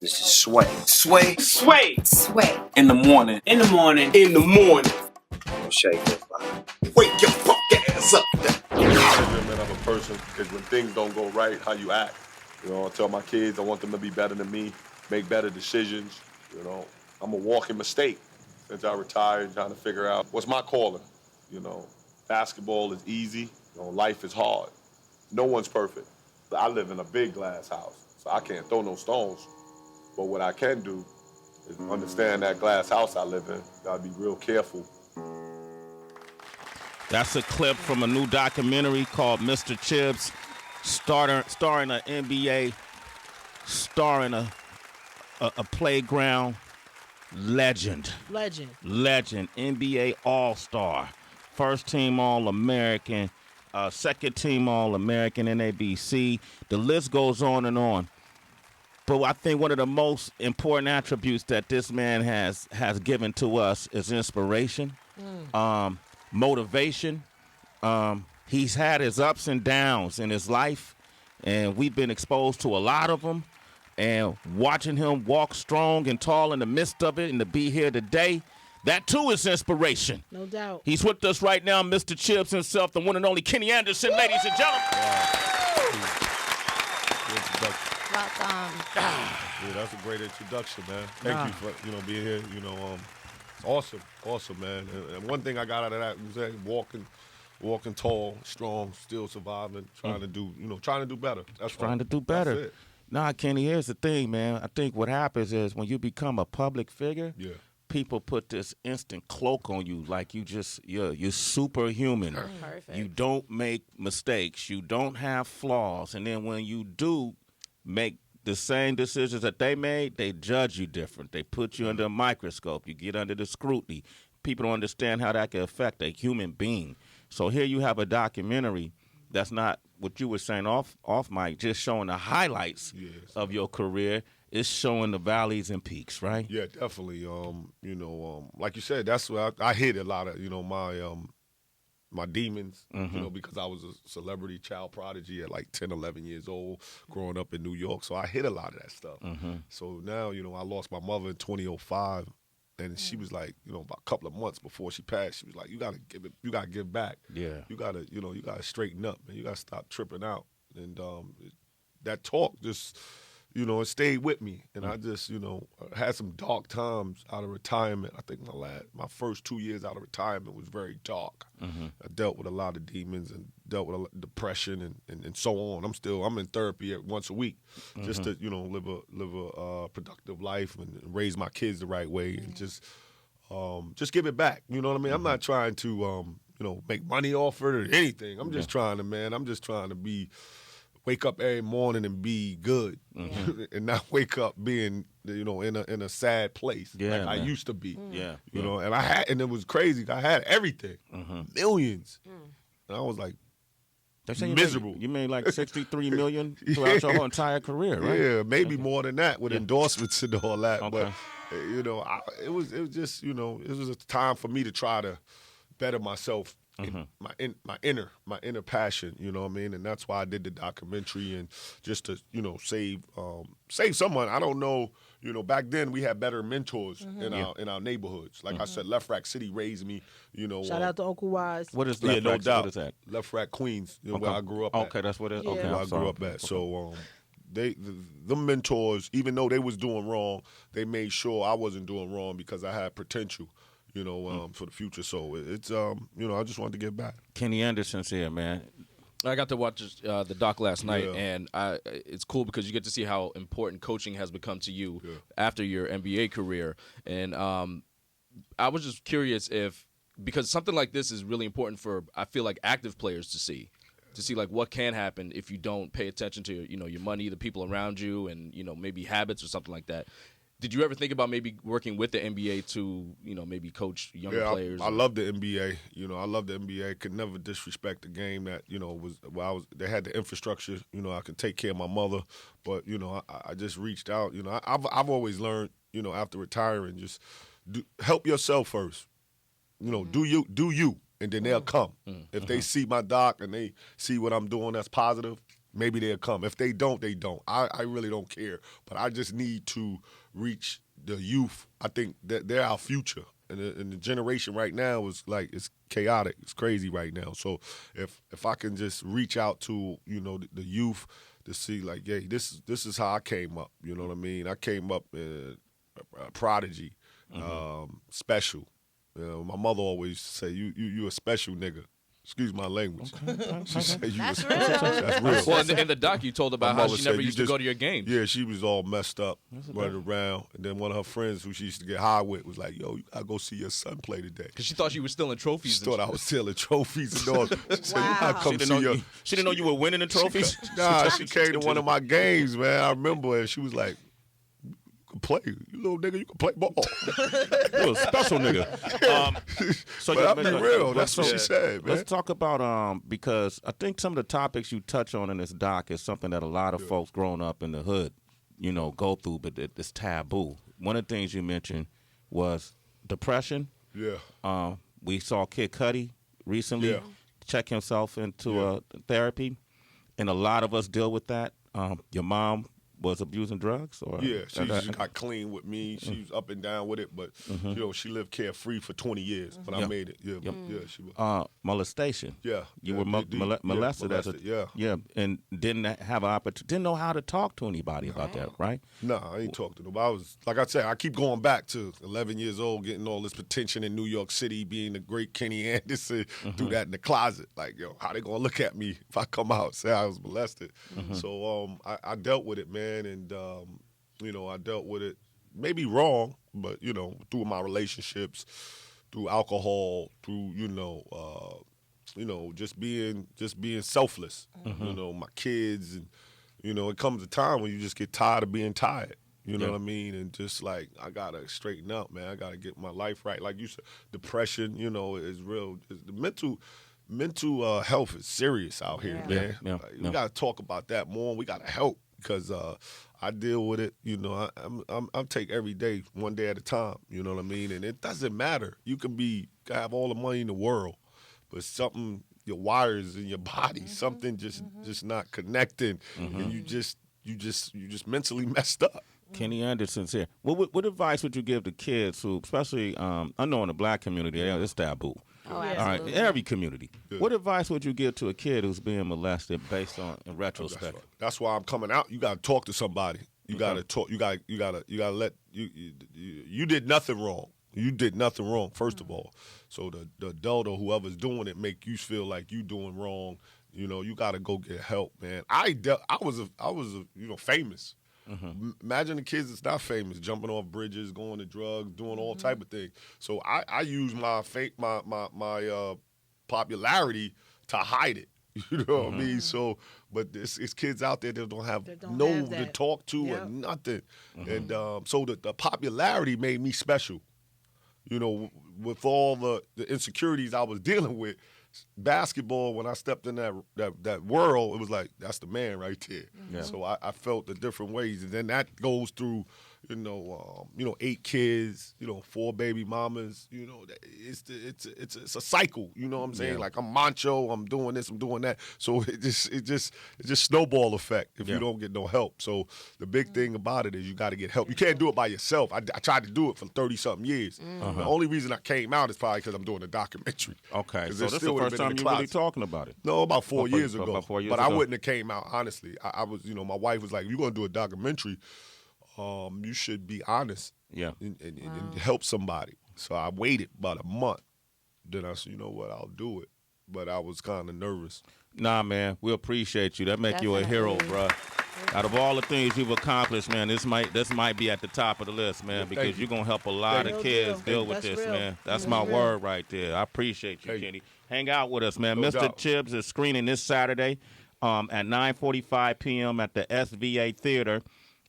This is Sway. Sway. Sway. Sway. In the morning. In the morning. In the morning. Shake that fire. Wake your fuck ass up. Measurement of a person is when things don't go right, how you act. You know, I tell my kids I want them to be better than me, make better decisions. You know, I'm a walking mistake since I retired, trying to figure out what's my calling. You know, basketball is easy. You know, life is hard. No one's perfect. I live in a big glass house, so I can't throw no stones. But what I can do is understand that glass house I live in. Gotta be real careful. That's a clip from a new documentary called Mr. Chibbs, starring an NBA, starring a playground legend, NBA All-Star, first team All-American, second team All-American in ABC. The list goes on and on. But I think one of the most important attributes that this man has given to us is inspiration, motivation. He's had his ups and downs in his life, and we've been exposed to a lot of them. And watching him walk strong and tall in the midst of it and to be here today, that too is inspiration. No doubt. He's with us right now, Mr. Chibbs himself, the one and only Kenny Anderson, ladies and gentlemen. Welcome. Yeah, that's a great introduction, man. Thank you for being here. It's awesome, man. And one thing I got out of that was that walking tall, strong, still surviving, trying to do better. That's trying to do better. That's it. Nah, Kenny, here's the thing, man. I think what happens is when you become a public figure, people put this instant cloak on you, like you're superhuman. Perfect. You don't make mistakes. You don't have flaws. And then when you do make the same decisions that they made, they judge you different. They put you under a microscope. You get under the scrutiny. People don't understand how that can affect a human being. So here you have a documentary that's not what you were saying off mic, just showing the highlights of your career. It's showing the valleys and peaks, right? Yeah, definitely. Like you said, that's what I hid a lot of, my demons, because I was a celebrity child prodigy at like 10, 11 years old, growing up in New York. So I hid a lot of that stuff. So now, I lost my mother in 2005, and she was like, about a couple of months before she passed, she was like, you gotta give back. Yeah. You gotta straighten up, man. You gotta stop tripping out. And that talk just, it stayed with me. And I just, had some dark times out of retirement. I think my first 2 years out of retirement was very dark. I dealt with a lot of demons and dealt with depression and so on. I'm in therapy once a week just to, live a productive life and raise my kids the right way and just give it back. You know what I mean? I'm not trying to, make money off it or anything. I'm just trying to wake up every morning and be good, and not wake up being, in a sad place I used to be. And it was crazy. I had everything, millions, and I was like miserable. You made like $63 million throughout your whole entire career, right? Yeah, maybe more than that with endorsements and all that. Okay. But it was just it was a time for me to try to better myself. My inner passion, you know what I mean, and that's why I did the documentary and just to save someone. I don't know, back then we had better mentors in our neighborhoods. Like I said, Left Rack City raised me. Shout out to Uncle Wise. What is Left Rack? doubt. What is that? Left Rack Queens, where I grew up. Okay, that's what it is. Okay, where I grew up at. So the mentors, even though they was doing wrong, they made sure I wasn't doing wrong because I had potential. For the future. So it's, I just wanted to give back. Kenny Anderson's here, man. I got to watch the doc last night, and it's cool because you get to see how important coaching has become to you after your NBA career. And I was just curious because something like this is really important for, I feel like, active players to see like what can happen if you don't pay attention to, your money, the people around you, and, maybe habits or something like that. Did you ever think about maybe working with the NBA to, maybe coach younger players? I love the NBA. I love the NBA. Could never disrespect the game that, they had the infrastructure. I could take care of my mother. But, I just reached out. I've always learned, after retiring, just help yourself first. Do you, and then they'll come. If they see my doc and they see what I'm doing that's positive, maybe they'll come. If they don't, they don't. I really don't care. But I just need to reach the youth. I think that they're our future. And the generation right now is like, it's chaotic. It's crazy right now. So if I can just reach out to, you know, the youth to see like, hey, this is how I came up. You know what I mean? I came up prodigy, special. You know, my mother always say, you a special nigga. Excuse my language. She said you That's was real. That's real. Well, in the doc, you told about My how mother she said, never "You used to just- go to your games. Yeah, she was all messed up, running around. And then one of her friends who she used to get high with was like, yo, you gotta go see your son play today. Because she thought you were stealing trophies. She thought I was stealing trophies and all. She said, you gotta Wow. come see your... She didn't know you were winning the trophies. Nah, she came to one of my games, man. I remember, and she was like, you can play. You little nigga, you can play ball. You're a special nigga. So But you I'll be mentioned- real. That's what she said, man. Let's talk about because I think some of the topics you touch on in this doc is something that a lot of folks growing up in the hood, you know, go through, but it's taboo. One of the things you mentioned was depression. Yeah. We saw Kid Cudi recently check himself into therapy, and a lot of us deal with that. Your mom was abusing drugs, or Yeah, she got clean with me. She was up and down with it, but you know, she lived carefree for 20 years. But I made it. Yeah, yeah, she was. molestation. Yeah, You yeah, were molested as a yeah. and didn't have an opportunity, didn't know how to talk to anybody about that, right? No, I ain't talked to nobody. I was, like I said, I keep going back to 11 years old, getting all this attention in New York City, being the great Kenny Anderson, do that in the closet. Like, yo, how they gonna look at me if I come out and say I was molested? So I dealt with it, man, and you know, I dealt with it maybe wrong, but you know, through my relationships, through alcohol, through you know, just being selfless. You know, my kids, and you know, it comes a time when you just get tired of being tired. You know what I mean? And just like, I gotta straighten up, man. I gotta get my life right. Like you said, depression, you know, is real. The mental health is serious out here, man. We gotta talk about that more. We gotta help, because I deal with it. You know, I'm take every day, one day at a time. You know what I mean? And it doesn't matter. You can have all the money in the world, but something, your wires in your body, something just not connecting, and you just mentally messed up. Kenny Anderson's here. What advice would you give to kids who, especially, I know in the black community, it's taboo. Oh, All right, absolutely. every community. Yeah. What advice would you give to a kid who's being molested based on in retrospect? That's why I'm coming out. You got to talk to somebody. You got to talk. You got to let you did nothing wrong. You did nothing wrong, first of all. So the adult or whoever's doing it make you feel like you doing wrong. You know, you got to go get help, man. I was famous. Imagine the kids that's not famous, jumping off bridges, going to drugs, doing all type of things. So I use my popularity to hide it. You know what I mean? So, but it's kids out there that don't have to talk to or nothing. And so the popularity made me special. You know, with all the insecurities I was dealing with, basketball, when I stepped in that world, it was like, that's the man right there. Yeah. So I felt the different ways, and then that goes through, 8 kids, 4 baby mamas. You know, it's a cycle. You know what I'm saying? Like, I'm macho, I'm doing this, I'm doing that. So it just snowball effect if you don't get no help. So the big thing about it is you got to get help. You can't do it by yourself. I tried to do it for 30-something years. The only reason I came out is probably because I'm doing a documentary. Okay, so this is the first time you're really talking about it. No, about 4 years ago. About 4 years but ago. I wouldn't have came out, honestly. I was, my wife was like, you're going to do a documentary, you should be honest and help somebody. So I waited about a month. Then I said, you know what, I'll do it. But I was kind of nervous. Nah, man, we appreciate you. That make you a hero, bro. Out of all the things you've accomplished, man, this might be at the top of the list, man, because you're going to help a lot of kids deal with this, man. That's my word right there. I appreciate you, Kenny. Hang out with us, man. No Mr. doubt. Chibbs is screening this Saturday at 9:45 p.m. at the SVA Theater.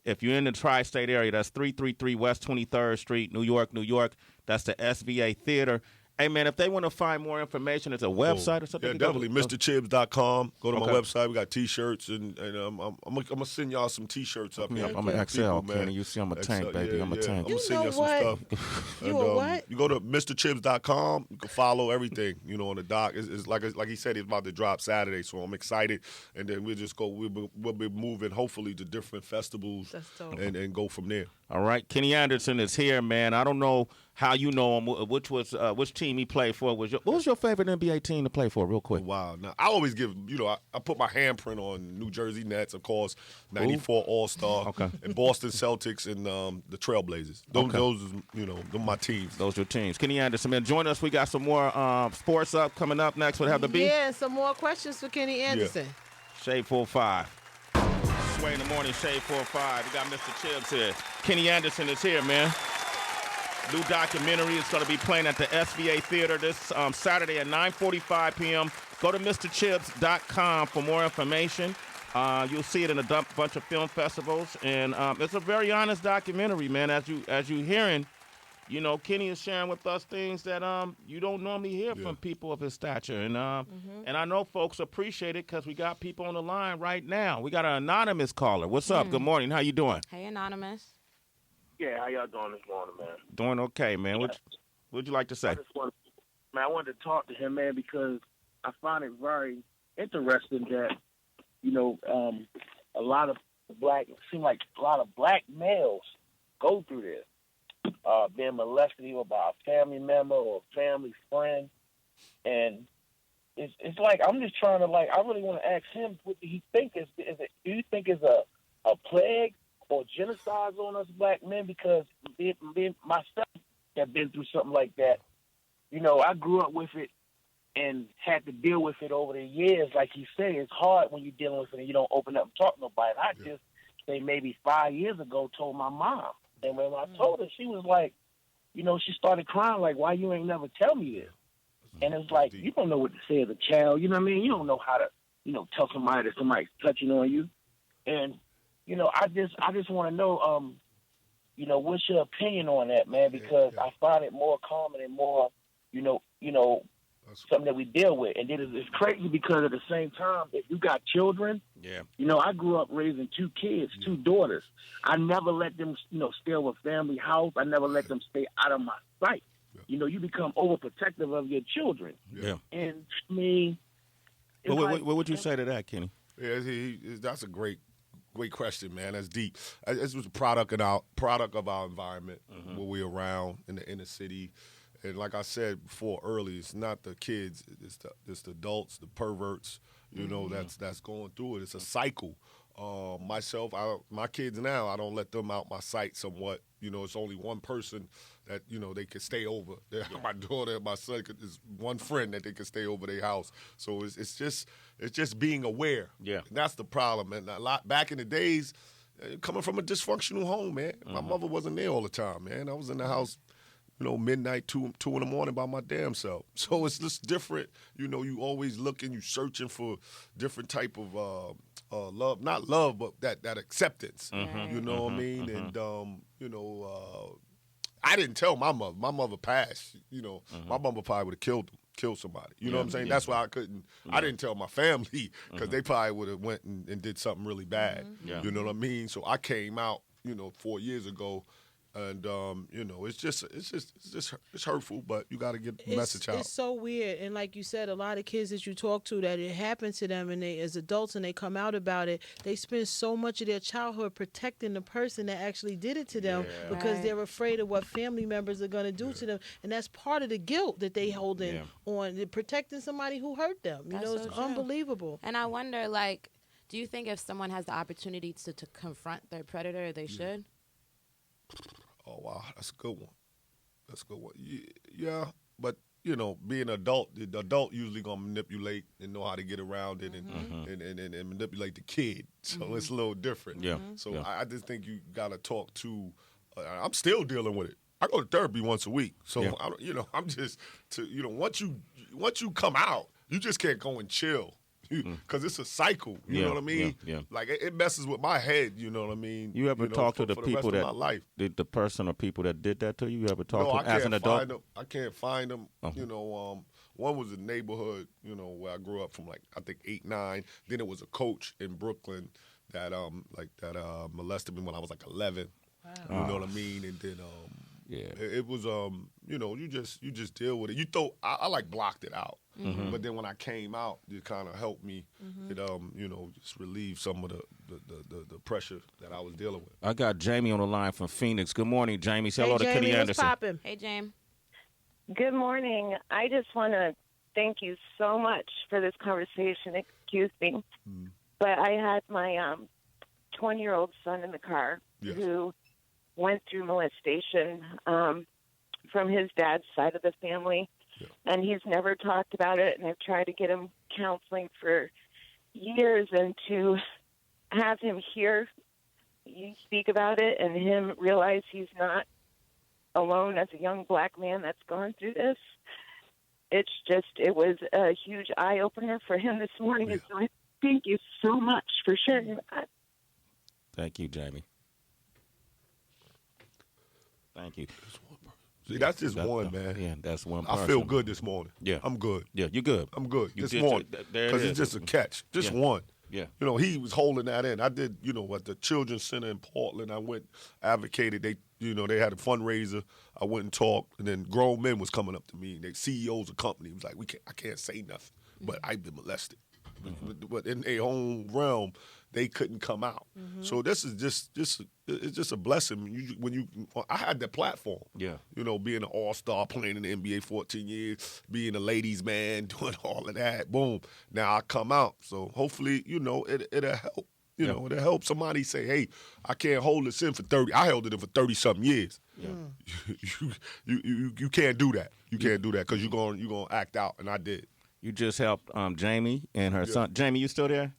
If you're in the tri-state area, that's 333 West 23rd Street, New York, New York. That's the SVA Theater. Hey, man, if they want to find more information, it's a website or something? Yeah, definitely. MrChibs.com. Go to my Okay. website. We got T-shirts, and I'm gonna send y'all some T-shirts up here. I'm an XL, man. Kenny. You see, I'm a tank, XL, baby. I'm a tank. I'm gonna send know you some what? stuff. You a what? You go to MrChibs.com. You can follow everything. On the doc. It's like he said, it's about to drop Saturday, so I'm excited. And then we'll be moving hopefully to different festivals That's dope. and go from there. All right, Kenny Anderson is here, man. I don't know how you know him. Which team he played for? What was your favorite NBA team to play for, real quick? Wow. Now, I always give, I put my handprint on New Jersey Nets, of course, 94 All-Star, Okay. and Boston Celtics and the Trailblazers. Those are my teams. Those are your teams. Kenny Anderson, man, join us. We got some more sports coming up next. What have to be? Yeah, some more questions for Kenny Anderson. Shade 4-5. Sway in the morning, Shade 4-5. We got Mr. Chibbs here. Kenny Anderson is here, man. New documentary is going to be playing at the SVA Theater this Saturday at 9:45 p.m. Go to MrChibs.com for more information. You'll see it in a bunch of film festivals, and it's a very honest documentary, man. As you hearing, Kenny is sharing with us things that you don't normally hear from people of his stature, and and I know folks appreciate it because we got people on the line right now. We got an anonymous caller. What's up? Good morning. How you doing? Hey, Anonymous. Yeah, how y'all doing this morning, man? Doing okay, man. What would you like to say? I wanted to talk to him, man, because I find it very interesting that, a lot of black males go through this, being molested either by a family member or a family friend, and it's like I'm just trying to I really want to ask him, what do you think do you think is a plague or genocide on us black men? Because myself have been through something like that. I grew up with it and had to deal with it over the years. Like you say, it's hard when you're dealing with it and you don't open up and talk to nobody. And I just say maybe 5 years ago told my mom. And when I told her, she was like, she started crying like, why you ain't never tell me this? And it's like, you don't know what to say as a child. You know what I mean? You don't know how to, tell somebody that somebody's touching on you. And I just want to know, what's your opinion on that, man? Because I find it more common and more, something that we deal with. And then it's crazy because at the same time, if you got children, I grew up raising 2 kids, 2 daughters. I never let them, stay over family house. I never let them stay out of my sight. You become overprotective of your children. Yeah. And I mean, What would you say to that, Kenny? Yeah, that's a great question, man. That's deep. This was a product of our environment, where we're around in the inner city. And like I said before early, it's not the kids, it's the adults, the perverts, that's going through it. It's a cycle. Myself, my kids now, I don't let them out my sight somewhat. It's only one person that, they can stay over. My daughter and my son, is one friend that they can stay over their house. So it's just being aware. Yeah. And that's the problem. And a lot back in the days, coming from a dysfunctional home, man, my mother wasn't there all the time, man. I was in the house, midnight, 2 in the morning by my damn self. So it's just different. You always looking, you searching for different type of love, not love, but that acceptance. You know what I mean? And I didn't tell my mother. My mother passed. My mother probably would have killed somebody. You know what I'm saying? That's why I couldn't. I didn't tell my family because they probably would have went and did something really bad. You know what I mean? So I came out, 4 years ago. And it's hurtful, but you got to get the message out. It's so weird, and like you said, a lot of kids that you talk to that it happened to them, and they as adults and they come out about it, they spend so much of their childhood protecting the person that actually did it to them because they're afraid of what family members are going to do to them, and that's part of the guilt that they holding on protecting somebody who hurt them. It's unbelievable. And I wonder, do you think if someone has the opportunity to confront their predator, they should? Oh, wow. That's a good one. Yeah, but, being an adult, the adult usually going to manipulate and know how to get around it and manipulate the kid. So it's a little different. Yeah. So I just think you got to talk to I'm still dealing with it. I go to therapy once a week. So, I'm just, once you come out, you just can't go and chill. because it's a cycle. You Yeah, know what I mean? yeah. Like it messes with my head. You know what I mean? You ever talk to the for people the rest that of my life. the person or people that did that to you? You ever talk No, to I them as an can't adult? find them. I can't find them. Uh-huh. You know, one was a neighborhood. You know, where I grew up from, like I think 8, 9. Then it was a coach in Brooklyn that molested me when I was like 11. Wow. You know what I mean? And then it was you know, you just deal with it. You throw I like blocked it out. Mm-hmm. But then when I came out, it kind of helped me. It you know, just relieve some of the pressure that I was dealing with. I got Jamie on the line from Phoenix. Good morning, Jamie. Say hello Hey, to Jamie, Kenny what's Anderson. poppin'? Hey, James. Good morning. I just want to thank you so much for this conversation. Excuse me. But I had my 20-year-old son in the car who went through molestation from his dad's side of the family. Yeah. And he's never talked about it, and I've tried to get him counseling for years, and to have him hear you speak about it and him realize he's not alone as a young black man that's gone through this. It was a huge eye-opener for him this morning, and so I thank you so much for sharing that. Thank you, Jamie. Thank you. See, that's just one, man. Yeah, that's one person. I feel good this morning. Yeah. I'm good. Yeah, you're good. I'm good. You This morning. Because it's just a catch. Just one. Yeah. You know, he was holding that in. I did, you know, at the Children's Center in Portland, I went, advocated. They, you know, they had a fundraiser. I went and talked, and then grown men was coming up to me. They CEOs of companies was like, I can't say nothing, but I've been molested. But in their own realm, they couldn't come out. So this is it's just a blessing. I had that platform. Yeah. You know, being an all-star, playing in the NBA 14 years, being a ladies' man, doing all of that. Boom. Now I come out. So hopefully, you know, it'll help. You know, it'll help somebody say, hey, I can't hold this in for 30. I held it in for 30-something years. Yeah. You can't do that. You can't do that because you're gonna act out, and I did. You just helped Jamie and her son. Jamie, you still there?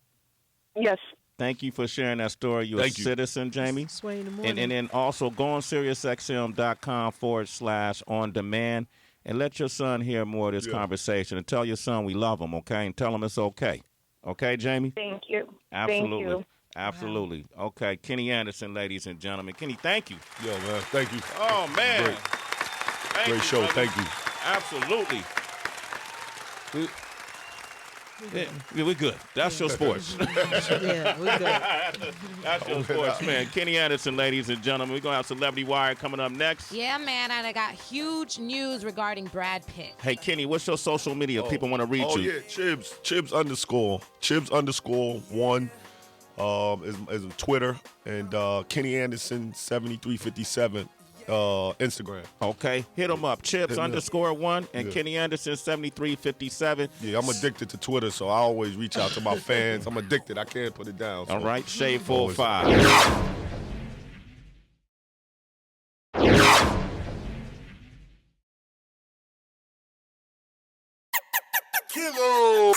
Yes. Thank you for sharing that story. You're a citizen, Jamie. Sway in the morning. And then also go on SiriusXM.com/on-demand and let your son hear more of this conversation. And tell your son we love him, okay? And tell him it's okay. Okay, Jamie? Thank you. Absolutely. Thank you. Absolutely. Wow. Okay, Kenny Anderson, ladies and gentlemen. Kenny, thank you. Yo, man, thank you. Oh, man. Great show. Brother. Thank you. Absolutely. We're good. That's your sports. Yeah, we're good. That's your sports, man. Kenny Anderson, ladies and gentlemen. We're going to have Celebrity Wire coming up next. Yeah, man, and I got huge news regarding Brad Pitt. Hey, Kenny, what's your social media? People want to reach you. Oh, yeah, Chibs_. Chibs_1 is Twitter, and Kenny Anderson 7357 Instagram. Okay, hit them up. Chibs_1 and Kenny Anderson 7357. Yeah, I'm addicted to Twitter, so I always reach out to my fans. I'm addicted. I can't put it down. So. All right, Shade 45. Kilo.